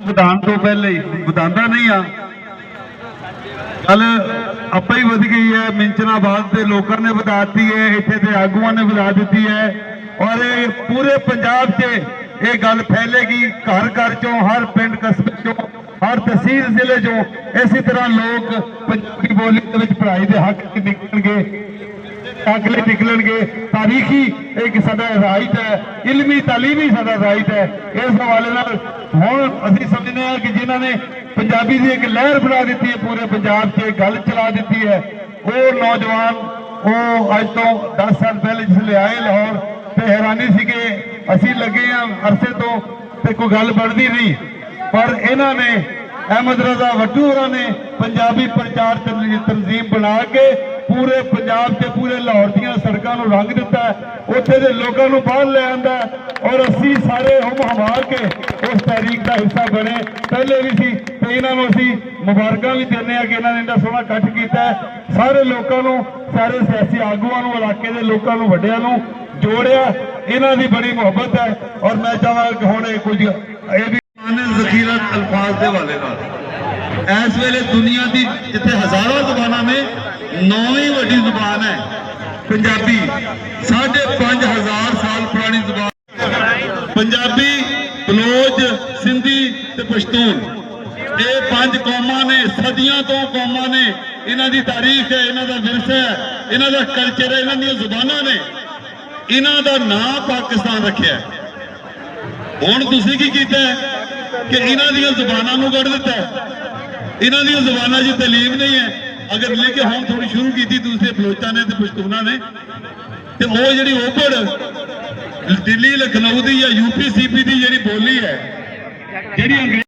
ਵਧਾਉਣ ਤੋਂ ਪਹਿਲੇ ਹੀ ਵਧਾਉਂਦਾ ਨਹੀਂ ਆ ਗੱਲ ਆਪੇ ਹੀ ਵਧ ਗਈ ਹੈ। ਮਿੰਚਨਾਬਾਦ ਦੇ ਲੋਕਾਂ ਨੇ ਵਧਾ ਦਿੱਤੀ ਹੈ, ਇੱਥੇ ਦੇ ਆਗੂਆਂ ਨੇ ਵਧਾ ਦਿੱਤੀ ਹੈ और पूरे पंजाब से ये गल फैलेगी, घर घर चो, हर पिंड कस्बे चो, हर तहसील जिले चो इसी तरह लोग पंजाबी बोली के पढ़ाई के हक निकलणगे, अगले निकलणगे। तारीखी एक साडा राइट है, इलमी तालीमी साडा राइट है। इस हवाले नाल हुण असीं समझने हैं कि जिन्होंने पंजाबी की एक लहर बना दी है, पूरे पंजाब से गल चला दी है, वो नौजवान वो अज तो 10 साल पहले जिसले आए लाहौर तो हैरानी सी कि असीं लगे हाँ अरसे तो कोई गल बनती नहीं, पर इन्होंने अहमद रजा वट्टू होरां ने पंजाबी प्रचार तंजीम बना के पूरे पंजाब से पूरे लाहौर दियां सड़कों को रंग दिता है, उत्थे दे लोगों को बाहर ले आंदा और असीं सारे हम हमार के उस तहरीक का हिस्सा बने। पहले भी सी तो इन्हों असीं मुबारकां भी देने कि इन्होंने इन्ना सोहना इकट्ठ किया है, सारे लोगों को, सारे सियासी आगुआं नूं, इलाके के लोगों को, वड्डियां नूं जोड़िया। इन्हां दी बड़ी मुहब्बत है और मैं चाहांगा कि हुण कुछ ये भी ज़खीरा अल्फाज के हवाले नाल इस वेले दुनिया की जिथे हज़ारों ज़ुबानां ने 9वीं वड्डी ज़ुबान है पंजाबी, 5,500 साल पुरानी ज़ुबान पंजाबी, बलोच, सिंधी ते पश्तून, ये 5 कौमां ने, सदियां तो कौमां ने, इन्हां दी तारीख है, इन्हां दा विरसा है, इन्हां दा कल्चर है, इन्हां दी ज़ुबानां ने, इन्हां दा नाम पाकिस्तान रखिया। हुण तुसीं की कीता है कि इन्हां दी ज़ुबानां नूं कढ दित्ता है, इन्हां दी ज़ुबानां च तलीम नहीं है। अगर लेके हम थोड़ी शुरू की दूसरे बलोचा ने ते पश्तूना ने, तो वो जी ओपड़ दिल्ली लखनऊ की या यूपी सीपी की जी बोली है, जी